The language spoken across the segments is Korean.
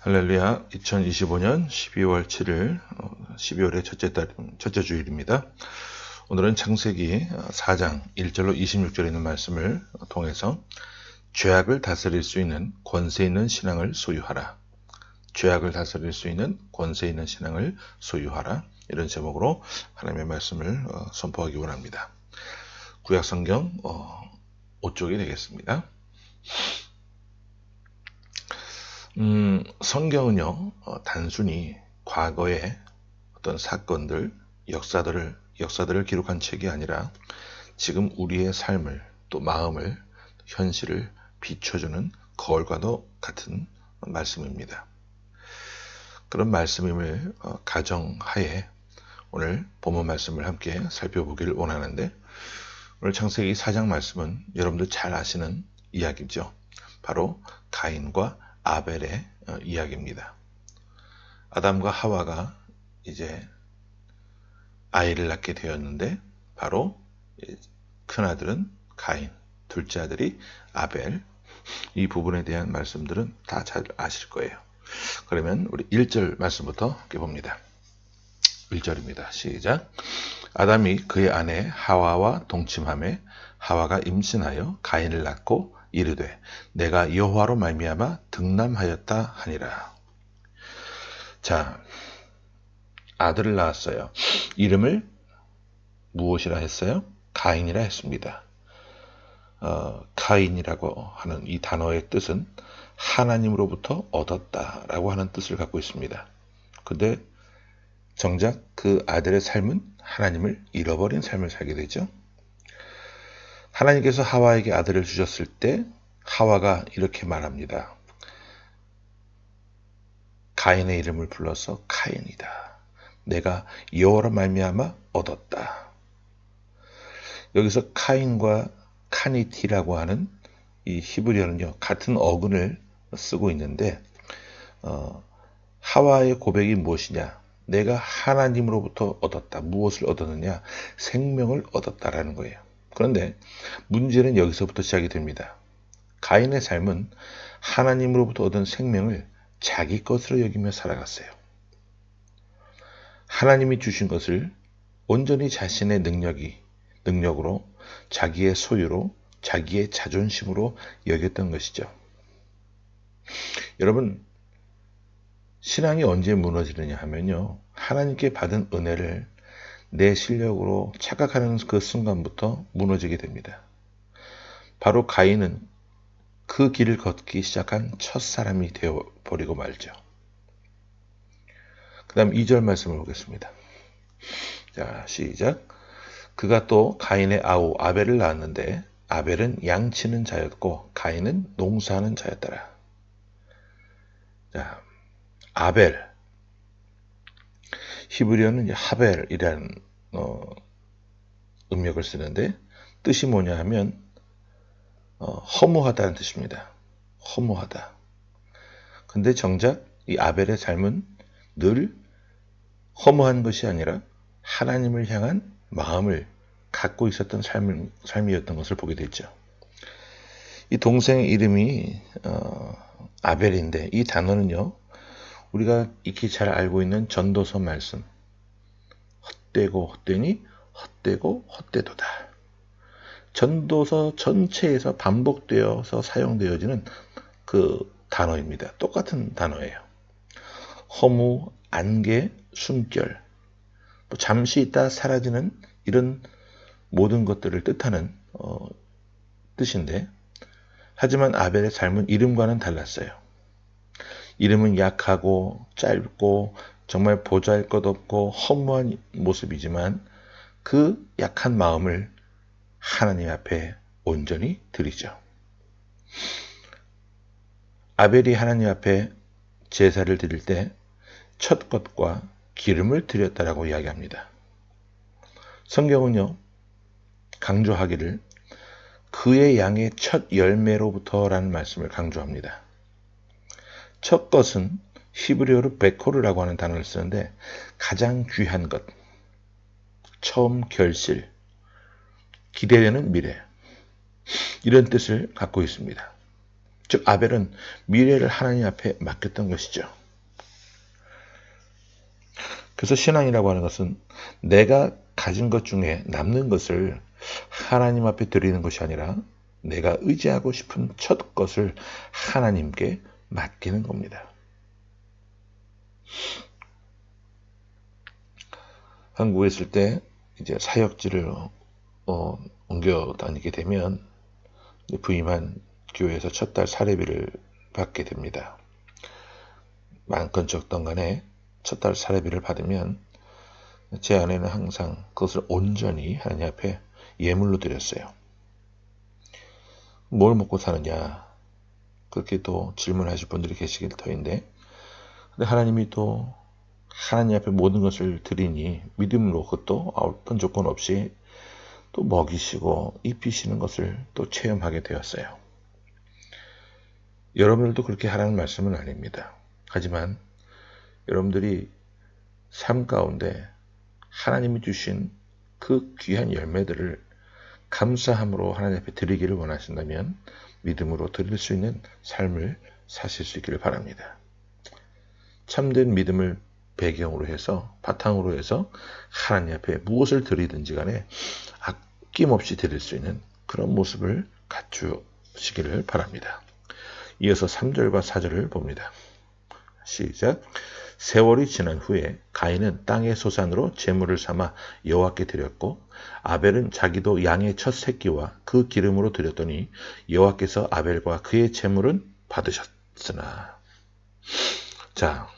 할렐루야. 2025년 12월 7일 12월의 첫째 주일입니다. 오늘은 창세기 4장 1절로 26절에 있는 말씀을 통해서 죄악을 다스릴 수 있는 권세 있는 신앙을 소유하라. 죄악을 다스릴 수 있는 권세 있는 신앙을 소유하라. 이런 제목으로 하나님의 말씀을 선포하기 원합니다. 구약성경 5쪽이 되겠습니다. 성경은요, 단순히 과거의 어떤 사건들, 역사들을 기록한 책이 아니라 지금 우리의 삶을, 또 마음을, 현실을 비춰주는 거울과도 같은 말씀입니다. 그런 말씀임을 가정하에 오늘 본문 말씀을 함께 살펴보기를 원하는데, 오늘 창세기 4장 말씀은 여러분들 잘 아시는 이야기죠. 바로 가인과 아벨의 이야기입니다. 아담과 하와가 이제 아이를 낳게 되었는데 바로 큰아들은 가인, 둘째 아들이 아벨. 이 부분에 대한 말씀들은 다 잘 아실 거예요. 그러면 우리 1절 말씀부터 함께 봅니다. 1절입니다. 시작. 아담이 그의 아내 하와와 동침하매 하와가 임신하여 가인을 낳고 이르되 내가 여호와로 말미암아 득남하였다 하니라. 자, 아들을 낳았어요. 이름을 무엇이라 했어요? 가인이라 했습니다. 가인이라고 하는 이 단어의 뜻은 하나님으로부터 얻었다라고 하는 뜻을 갖고 있습니다. 근데 정작 그 아들의 삶은 하나님을 잃어버린 삶을 살게 되죠. 하나님께서 하와에게 아들을 주셨을 때 하와가 이렇게 말합니다. 가인의 이름을 불러서 카인이다. 내가 여호와로 말미암아 얻었다. 여기서 카인과 카니티라고 하는 이 히브리어는요, 같은 어근을 쓰고 있는데 하와의 고백이 무엇이냐? 내가 하나님으로부터 얻었다. 무엇을 얻었느냐? 생명을 얻었다라는 거예요. 그런데 문제는 여기서부터 시작이 됩니다. 가인의 삶은 하나님으로부터 얻은 생명을 자기 것으로 여기며 살아갔어요. 하나님이 주신 것을 온전히 자신의 능력으로, 자기의 소유로, 자기의 자존심으로 여겼던 것이죠. 여러분, 신앙이 언제 무너지느냐 하면요, 하나님께 받은 은혜를 내 실력으로 착각하는 그 순간부터 무너지게 됩니다. 바로 가인은 그 길을 걷기 시작한 첫 사람이 되어버리고 말죠. 그 다음 2절 말씀을 보겠습니다. 자, 시작. 그가 또 가인의 아우 아벨을 낳았는데 아벨은 양치는 자였고 가인은 농사하는 자였더라. 자, 아벨. 히브리어는 하벨이라는 음력을 쓰는데 뜻이 뭐냐 하면 허무하다는 뜻입니다. 허무하다. 근데 정작 이 아벨의 삶은 늘 허무한 것이 아니라 하나님을 향한 마음을 갖고 있었던 삶이었던 것을 보게 됐죠. 이 동생의 이름이 아벨인데 이 단어는요, 우리가 익히 잘 알고 있는 전도서 말씀, 헛되고 헛되니 헛되고 헛되도다. 전도서 전체에서 반복되어서 사용되어지는 그 단어입니다. 똑같은 단어예요. 허무, 안개, 숨결, 잠시 있다 사라지는 이런 모든 것들을 뜻하는 뜻인데, 하지만 아벨의 삶은 이름과는 달랐어요. 이름은 약하고 짧고 정말 보잘것없고 허무한 모습이지만 그 약한 마음을 하나님 앞에 온전히 드리죠. 아벨이 하나님 앞에 제사를 드릴 때 첫 것과 기름을 드렸다라고 이야기합니다. 성경은요, 강조하기를 그의 양의 첫 열매로부터라는 말씀을 강조합니다. 첫 것은 히브리어로 베코르라고 하는 단어를 쓰는데 가장 귀한 것, 처음 결실, 기대되는 미래, 이런 뜻을 갖고 있습니다. 즉 아벨은 미래를 하나님 앞에 맡겼던 것이죠. 그래서 신앙이라고 하는 것은 내가 가진 것 중에 남는 것을 하나님 앞에 드리는 것이 아니라 내가 의지하고 싶은 첫 것을 하나님께 맡기는 겁니다. 한국에 있을 때 이제 사역지를 옮겨 다니게 되면 부임한 교회에서 첫 달 사례비를 받게 됩니다. 많건 적던 간에 첫 달 사례비를 받으면 제 아내는 항상 그것을 온전히 하나님 앞에 예물로 드렸어요. 뭘 먹고 사느냐 그렇게 또 질문하실 분들이 계시길 터인데, 근데 하나님이 또 하나님 앞에 모든 것을 드리니 믿음으로 그것도 어떤 조건 없이 또 먹이시고 입히시는 것을 또 체험하게 되었어요. 여러분들도 그렇게 하라는 말씀은 아닙니다. 하지만 여러분들이 삶 가운데 하나님이 주신 그 귀한 열매들을 감사함으로 하나님 앞에 드리기를 원하신다면 믿음으로 드릴 수 있는 삶을 사실 수 있기를 바랍니다. 참된 믿음을 배경으로 해서 바탕으로 해서 하나님 앞에 무엇을 드리든지 간에 아낌없이 드릴 수 있는 그런 모습을 갖추시기를 바랍니다. 이어서 3절과 4절을 봅니다. 시작. 세월이 지난 후에 가인은 땅의 소산으로 제물을 삼아 여호와께 드렸고 아벨은 자기도 양의 첫 새끼와 그 기름으로 드렸더니 여호와께서 아벨과 그의 제물은 받으셨으나. 자,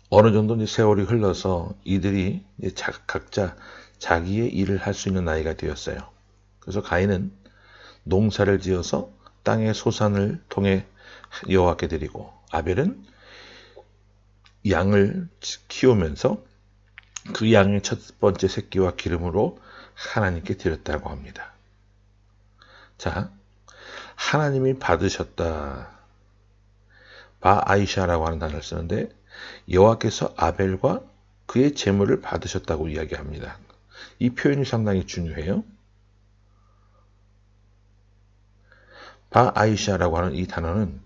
어느 정도 이제 세월이 흘러서 이들이 이제 각자 자기의 일을 할 수 있는 나이가 되었어요. 그래서 가인은 농사를 지어서 땅의 소산을 통해 여호와께 드리고 아벨은 양을 키우면서 그 양의 첫 번째 새끼와 기름으로 하나님께 드렸다고 합니다. 자, 하나님이 받으셨다. 바아이샤라고 하는 단어를 쓰는데 여호와께서 아벨과 그의 제물을 받으셨다고 이야기합니다. 이 표현이 상당히 중요해요. 바아이샤라고 하는 이 단어는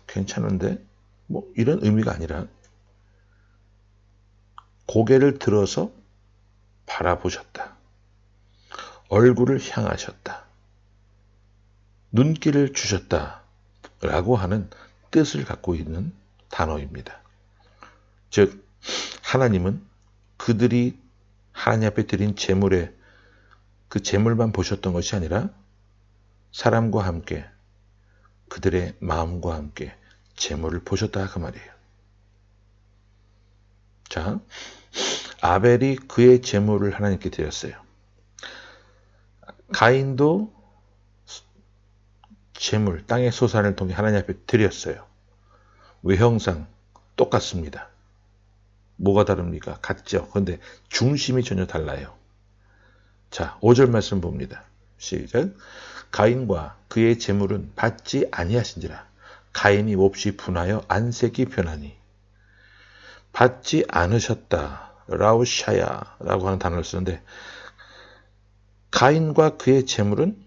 괜찮은데 뭐 이런 의미가 아니라 고개를 들어서 바라보셨다. 얼굴을 향하셨다. 눈길을 주셨다. 라고 하는 뜻을 갖고 있는 단어입니다. 즉 하나님은 그들이 하나님 앞에 드린 제물에 그 제물만 보셨던 것이 아니라 사람과 함께 그들의 마음과 함께 제물을 보셨다 그 말이에요. 자, 아벨이 그의 제물을 하나님께 드렸어요. 가인도 제물, 땅의 소산을 통해 하나님 앞에 드렸어요. 외형상 똑같습니다. 뭐가 다릅니까? 같죠. 그런데 중심이 전혀 달라요. 자, 5절 말씀 봅니다. 시작. 가인과 그의 제물은 받지 아니하신지라 가인이 몹시 분하여 안색이 변하니. 받지 않으셨다. 라우샤야 라고 하는 단어를 쓰는데 가인과 그의 제물은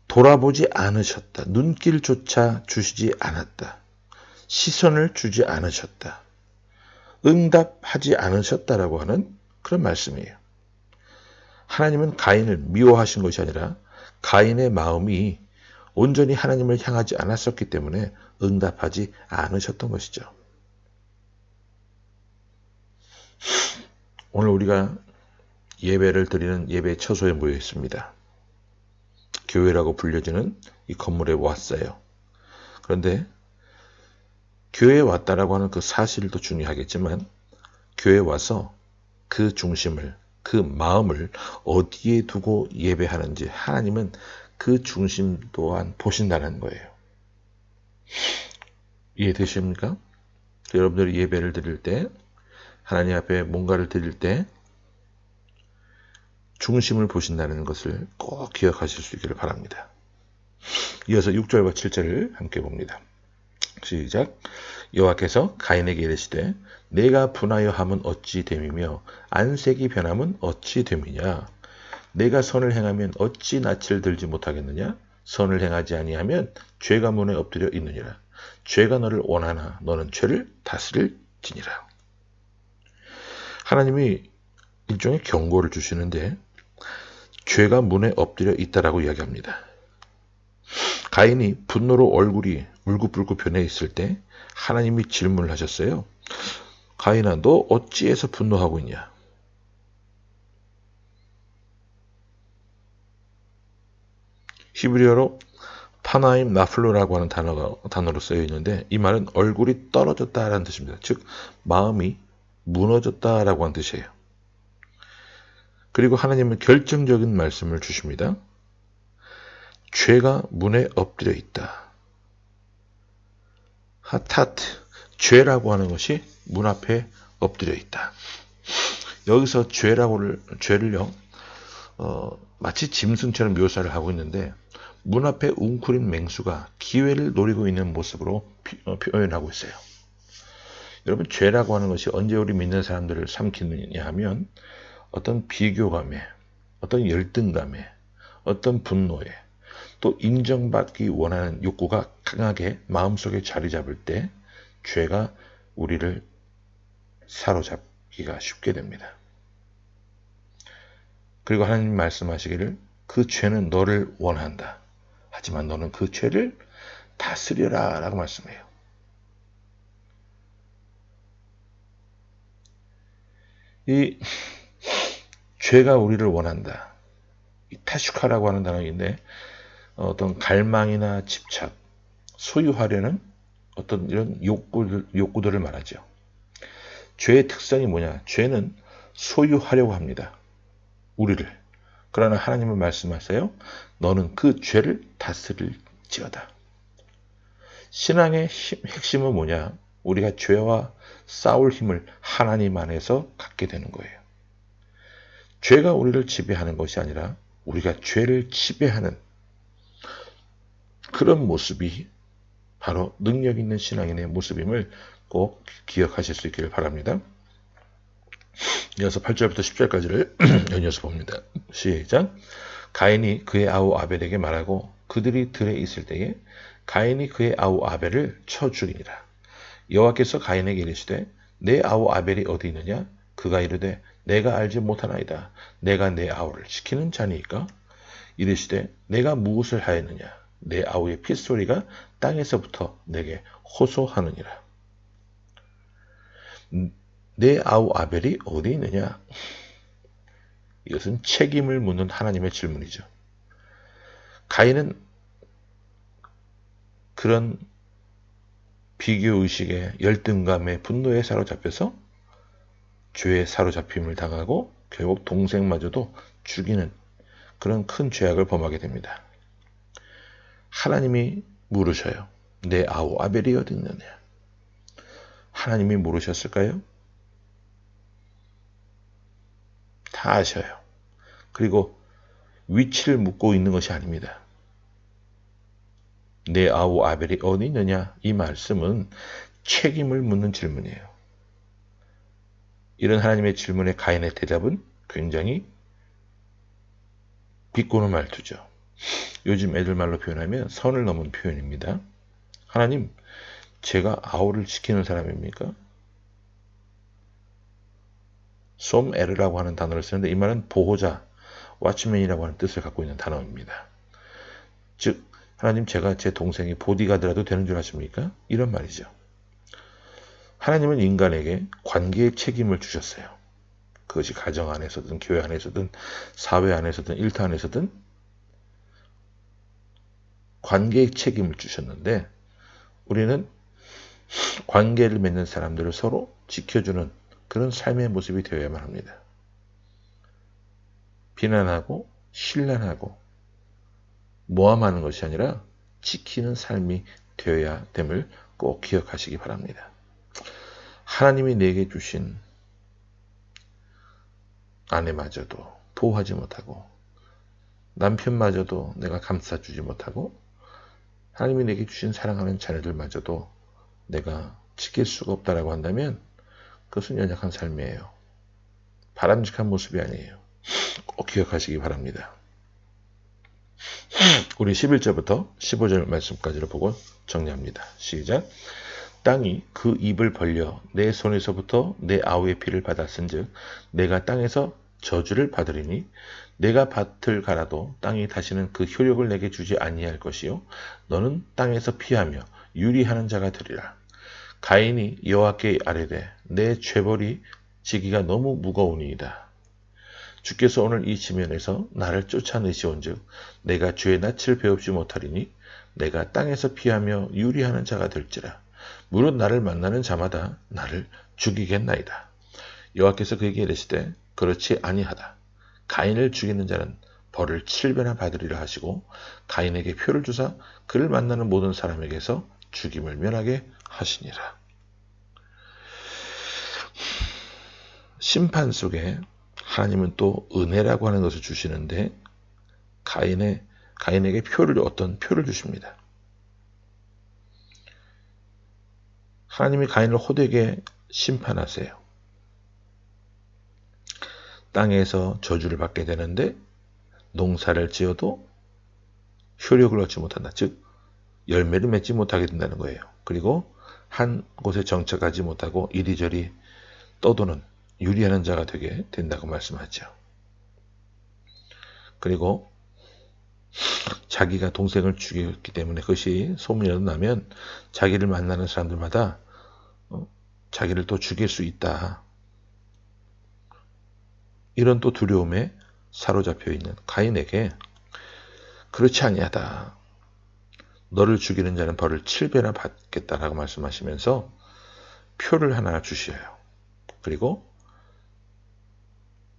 돌아보지 않으셨다. 눈길조차 주시지 않았다. 시선을 주지 않으셨다. 응답하지 않으셨다라고 하는 그런 말씀이에요. 하나님은 가인을 미워하신 것이 아니라 가인의 마음이 온전히 하나님을 향하지 않았었기 때문에 응답하지 않으셨던 것이죠. 오늘 우리가 예배를 드리는 예배 처소에 모여 있습니다. 교회라고 불려지는 이 건물에 왔어요. 그런데 교회에 왔다라고 하는 그 사실도 중요하겠지만 교회에 와서 그 중심을, 그 마음을 어디에 두고 예배하는지 하나님은 그 중심 또한 보신다는 거예요. 이해되십니까? 여러분들이 예배를 드릴 때, 하나님 앞에 뭔가를 드릴 때 중심을 보신다는 것을 꼭 기억하실 수 있기를 바랍니다. 이어서 6절과 7절을 함께 봅니다. 시작. 여호와께서 가인에게 이르시되 내가 분하여 함은 어찌 됨이며 안색이 변함은 어찌 됨이냐. 내가 선을 행하면 어찌 낯을 들지 못하겠느냐? 선을 행하지 아니하면 죄가 문에 엎드려 있느니라. 죄가 너를 원하나 너는 죄를 다스릴지니라. 하나님이 일종의 경고를 주시는데 죄가 문에 엎드려 있다라고 이야기합니다. 가인이 분노로 얼굴이 울긋불긋 변해 있을 때 하나님이 질문을 하셨어요. 가인아, 너 어찌해서 분노하고 있냐? 히브리어로 파나임 나플로라고 하는 단어로 쓰여 있는데 이 말은 얼굴이 떨어졌다라는 뜻입니다. 즉 마음이 무너졌다라고 하는 뜻이에요. 그리고 하나님은 결정적인 말씀을 주십니다. 죄가 문에 엎드려 있다. 하타트, 죄라고 하는 것이 문 앞에 엎드려 있다. 여기서 죄를요, 마치 짐승처럼 묘사를 하고 있는데 문 앞에 웅크린 맹수가 기회를 노리고 있는 모습으로 표현하고 있어요. 여러분, 죄라고 하는 것이 언제 우리 믿는 사람들을 삼키느냐 하면 어떤 비교감에, 어떤 열등감에, 어떤 분노에, 또 인정받기 원하는 욕구가 강하게 마음속에 자리 잡을 때 죄가 우리를 사로잡기가 쉽게 됩니다. 그리고 하나님 말씀하시기를 그 죄는 너를 원한다. 하지만 너는 그 죄를 다스려라 라고 말씀해요. 이 죄가 우리를 원한다. 이 타슈카라고 하는 단어인데 어떤 갈망이나 집착, 소유하려는 어떤 이런 욕구들을 말하죠. 죄의 특성이 뭐냐? 죄는 소유하려고 합니다. 우리를. 그러나 하나님은 말씀하세요. 너는 그 죄를 다스릴지어다. 신앙의 핵심은 뭐냐? 우리가 죄와 싸울 힘을 하나님 안에서 갖게 되는 거예요. 죄가 우리를 지배하는 것이 아니라 우리가 죄를 지배하는 그런 모습이 바로 능력 있는 신앙인의 모습임을 꼭 기억하실 수 있기를 바랍니다. 이어서 8절부터 10절까지를 연이어서 봅니다. 시작. 가인이 그의 아우 아벨에게 말하고 그들이 들에 있을 때에 가인이 그의 아우 아벨을 쳐 죽이니라. 여호와께서 가인에게 이르시되 내 아우 아벨이 어디 있느냐? 그가 이르되 내가 알지 못하나이다. 내가 내 아우를 지키는 자니이까? 이르시되 내가 무엇을 하였느냐? 내 아우의 핏소리가 땅에서부터 내게 호소하느니라. 내 아우 아벨이 어디 있느냐? 이것은 책임을 묻는 하나님의 질문이죠. 가인은 그런 비교의식에 열등감에 분노에 사로잡혀서 죄에 사로잡힘을 당하고 결국 동생마저도 죽이는 그런 큰 죄악을 범하게 됩니다. 하나님이 물으셔요. 내 아우 아벨이 어디 있느냐? 하나님이 물으셨을까요? 다 아셔요. 그리고 위치를 묻고 있는 것이 아닙니다. 내 아우 아벨이 어디 있느냐? 이 말씀은 책임을 묻는 질문이에요. 이런 하나님의 질문에 가인의 대답은 굉장히 비꼬는 말투죠. 요즘 애들 말로 표현하면 선을 넘은 표현입니다. 하나님, 제가 아우를 지키는 사람입니까? 솜에르라고 하는 단어를 쓰는데 이 말은 보호자, 왓츠맨이라고 하는 뜻을 갖고 있는 단어입니다. 즉, 하나님 제가 제 동생이 보디가드라도 되는 줄 아십니까? 이런 말이죠. 하나님은 인간에게 관계의 책임을 주셨어요. 그것이 가정 안에서든 교회 안에서든 사회 안에서든 일터 안에서든 관계의 책임을 주셨는데 우리는 관계를 맺는 사람들을 서로 지켜주는 그런 삶의 모습이 되어야만 합니다. 비난하고 신란하고 모함하는 것이 아니라 지키는 삶이 되어야 됨을 꼭 기억하시기 바랍니다. 하나님이 내게 주신 아내마저도 보호하지 못하고 남편마저도 내가 감싸주지 못하고 하나님이 내게 주신 사랑하는 자녀들마저도 내가 지킬 수가 없다라고 한다면 그것은 연약한 삶이에요. 바람직한 모습이 아니에요. 꼭 기억하시기 바랍니다. 우리 11절부터 15절 말씀까지를 보고 정리합니다. 시작. 땅이 그 입을 벌려 내 손에서부터 내 아우의 피를 받았은즉 내가 땅에서 저주를 받으리니 내가 밭을 갈아도 땅이 다시는 그 효력을 내게 주지 아니할 것이요 너는 땅에서 피하며 유리하는 자가 되리라. 가인이 여호와께 아뢰되 내 죄벌이 지기가 너무 무거우니이다. 주께서 오늘 이 지면에서 나를 쫓아내시온즉 내가 죄의 낯을 배웁지 못하리니 내가 땅에서 피하며 유리하는 자가 될지라. 무릇 나를 만나는 자마다 나를 죽이겠나이다. 여호와께서 그에게 이르시되 그렇지 아니하다. 가인을 죽이는 자는 벌을 7배나 받으리라 하시고 가인에게 표를 주사 그를 만나는 모든 사람에게서 죽임을 면하게 하시니라. 심판 속에 하나님은 또 은혜라고 하는 것을 주시는데 가인에게 어떤 표를 주십니다. 하나님이 가인을 호되게 심판하세요. 땅에서 저주를 받게 되는데 농사를 지어도 효력을 얻지 못한다. 즉 열매를 맺지 못하게 된다는 거예요. 그리고 한 곳에 정착하지 못하고 이리저리 떠도는 유리하는 자가 되게 된다고 말씀하죠. 그리고 자기가 동생을 죽였기 때문에 그것이 소문이 나면 자기를 만나는 사람들마다 자기를 또 죽일 수 있다. 이런 또 두려움에 사로잡혀 있는 가인에게 그렇지 아니하다. 너를 죽이는 자는 벌을 7배나 받겠다라고 말씀하시면서 표를 하나 주셔요. 그리고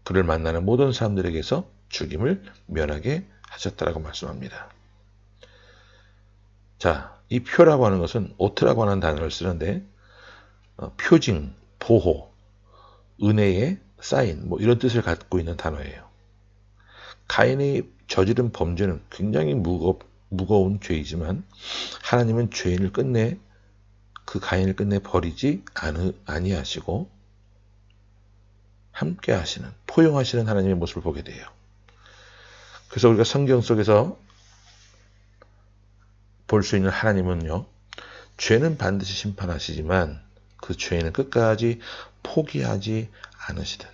그를 만나는 모든 사람들에게서 죽임을 면하게 하셨다라고 말씀합니다. 자, 이 표라고 하는 것은 오트라고 하는 단어를 쓰는데 표징, 보호, 은혜의 사인 이런 뜻을 갖고 있는 단어예요. 가인이 저지른 범죄는 굉장히 무거운 죄이지만 하나님은 죄인을 끝내 그 가인을 끝내 버리지 아니하시고 함께 하시는 포용하시는 하나님의 모습을 보게 돼요. 그래서 우리가 성경 속에서 볼 수 있는 하나님은요. 죄는 반드시 심판하시지만 그 죄인은 끝까지 포기하지 않으시는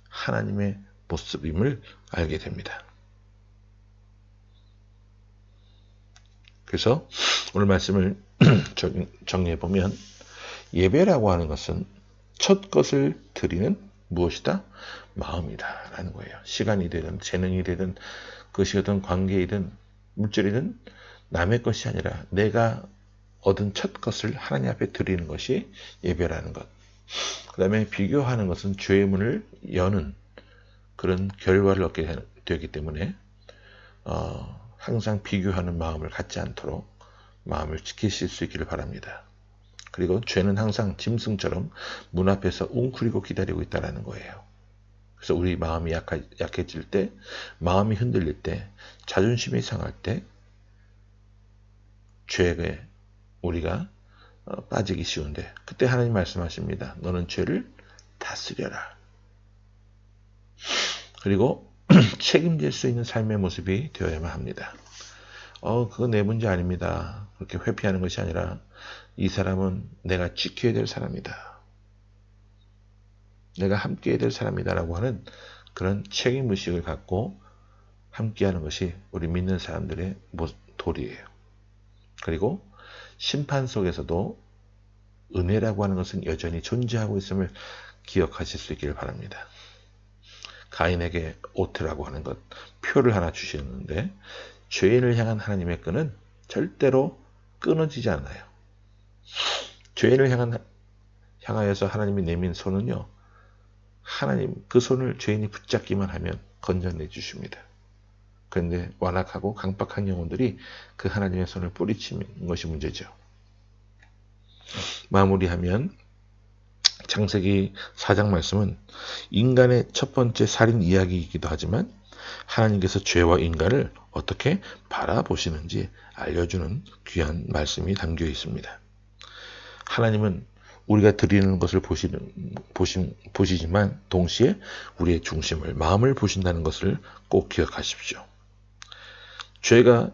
하나님의 모습임을 알게 됩니다. 그래서 오늘 말씀을 정리해보면 예배라고 하는 것은 첫 것을 드리는 무엇이다? 마음이다 라는 거예요. 시간이 되든 재능이 되든 그것이 어떤 관계이든 물질이든 남의 것이 아니라 내가 얻은 첫 것을 하나님 앞에 드리는 것이 예배라는 것. 그 다음에 비교하는 것은 죄의 문을 여는 그런 결과를 얻게 되기 때문에 항상 비교하는 마음을 갖지 않도록 마음을 지키실 수 있기를 바랍니다. 그리고 죄는 항상 짐승처럼 문 앞에서 웅크리고 기다리고 있다는 거예요. 그래서 우리 마음이 약해질 때, 마음이 흔들릴 때, 자존심이 상할 때 죄에 우리가 빠지기 쉬운데 그때 하나님 말씀하십니다. 너는 죄를 다스려라. 그리고 책임질 수 있는 삶의 모습이 되어야만 합니다. 그건 내 문제 아닙니다. 그렇게 회피하는 것이 아니라 이 사람은 내가 지켜야 될 사람이다. 내가 함께해야 될 사람이다 라고 하는 그런 책임의식을 갖고 함께하는 것이 우리 믿는 사람들의 도리예요. 그리고 심판 속에서도 은혜라고 하는 것은 여전히 존재하고 있음을 기억하실 수 있기를 바랍니다. 가인에게 오트라고 하는 것, 표를 하나 주시는데 죄인을 향한 하나님의 끈은 절대로 끊어지지 않아요. 죄인을 향하여서 하나님이 내민 손은요, 하나님 그 손을 죄인이 붙잡기만 하면 건져내 주십니다. 그런데 완악하고 강박한 영혼들이 그 하나님의 손을 뿌리치는 것이 문제죠. 마무리하면 창세기 4장 말씀은 인간의 첫 번째 살인 이야기이기도 하지만 하나님께서 죄와 인간을 어떻게 바라보시는지 알려주는 귀한 말씀이 담겨 있습니다. 하나님은 우리가 드리는 것을 보시지만 동시에 우리의 중심을, 마음을 보신다는 것을 꼭 기억하십시오. 죄가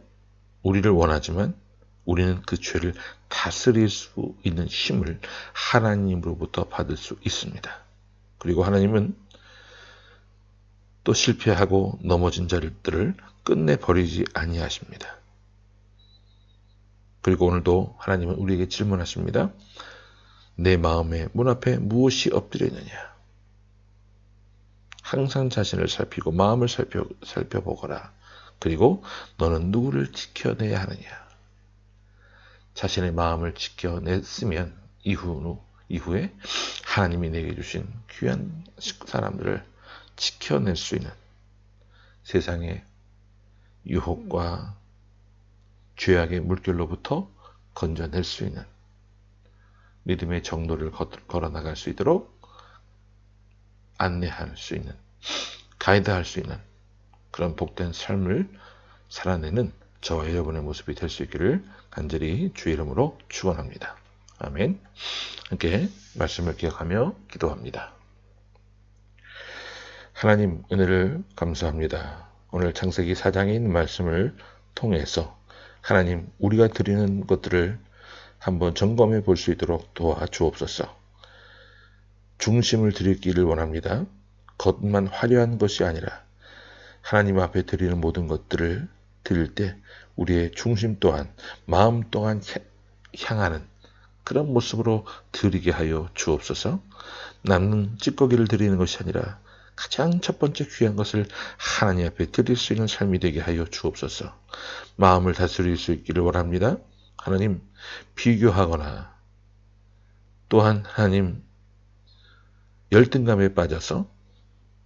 우리를 원하지만 우리는 그 죄를 다스릴 수 있는 힘을 하나님으로부터 받을 수 있습니다. 그리고 하나님은 또 실패하고 넘어진 자들을 끝내 버리지 아니하십니다. 그리고 오늘도 하나님은 우리에게 질문하십니다. 내 마음의 문 앞에 무엇이 엎드려 있느냐? 항상 자신을 살피고 마음을 살펴보거라. 그리고 너는 누구를 지켜내야 하느냐? 자신의 마음을 지켜냈으면 이후에 하나님이 내게 주신 귀한 사람들을 지켜낼 수 있는, 세상의 유혹과 죄악의 물결로부터 건져낼 수 있는, 믿음의 정도를 걸어나갈 수 있도록 안내할 수 있는, 가이드할 수 있는 그런 복된 삶을 살아내는 저와 여러분의 모습이 될 수 있기를 간절히 주의 이름으로 축원합니다. 아멘. 함께 말씀을 기억하며 기도합니다. 하나님, 은혜를 감사합니다. 오늘 창세기 4장에 있는 말씀을 통해서 하나님, 우리가 드리는 것들을 한번 점검해 볼 수 있도록 도와주옵소서. 중심을 드리기를 원합니다. 겉만 화려한 것이 아니라 하나님 앞에 드리는 모든 것들을 드릴 때 우리의 중심 또한, 마음 또한 향하는 그런 모습으로 드리게 하여 주옵소서. 남는 찌꺼기를 드리는 것이 아니라 가장 첫 번째 귀한 것을 하나님 앞에 드릴 수 있는 삶이 되게 하여 주옵소서. 마음을 다스릴 수 있기를 원합니다. 하나님, 비교하거나 또한 하나님 열등감에 빠져서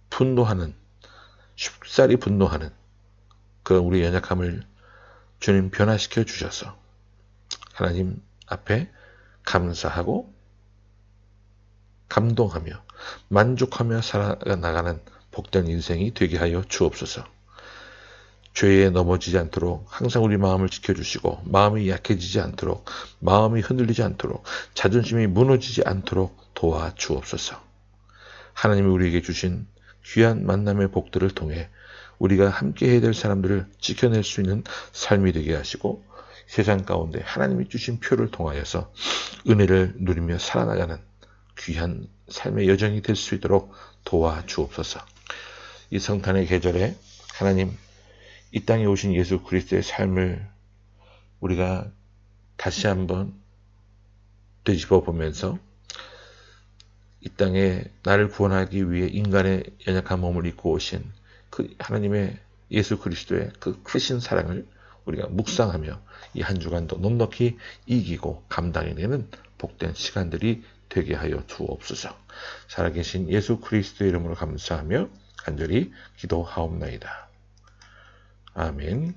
분노하는, 쉽사리 분노하는 그런 우리 연약함을 주님 변화시켜 주셔서 하나님 앞에 감사하고 감동하며 만족하며 살아나가는 복된 인생이 되게 하여 주옵소서. 죄에 넘어지지 않도록 항상 우리 마음을 지켜주시고, 마음이 약해지지 않도록, 마음이 흔들리지 않도록, 자존심이 무너지지 않도록 도와주옵소서. 하나님이 우리에게 주신 귀한 만남의 복들을 통해 우리가 함께 해야 될 사람들을 지켜낼 수 있는 삶이 되게 하시고, 세상 가운데 하나님이 주신 표를 통하여서 은혜를 누리며 살아나가는 귀한 삶의 여정이 될 수 있도록 도와주옵소서. 이 성탄의 계절에 하나님, 이 땅에 오신 예수 그리스도의 삶을 우리가 다시 한번 되짚어 보면서 이 땅에 나를 구원하기 위해 인간의 연약한 몸을 입고 오신 그 하나님의 예수 그리스도의 그 크신 사랑을 우리가 묵상하며 이 한 주간도 넉넉히 이기고 감당해내는 복된 시간들이 되게 하여 주옵소서. 살아계신 예수 그리스도의 이름으로 감사하며 간절히 기도하옵나이다. 아멘.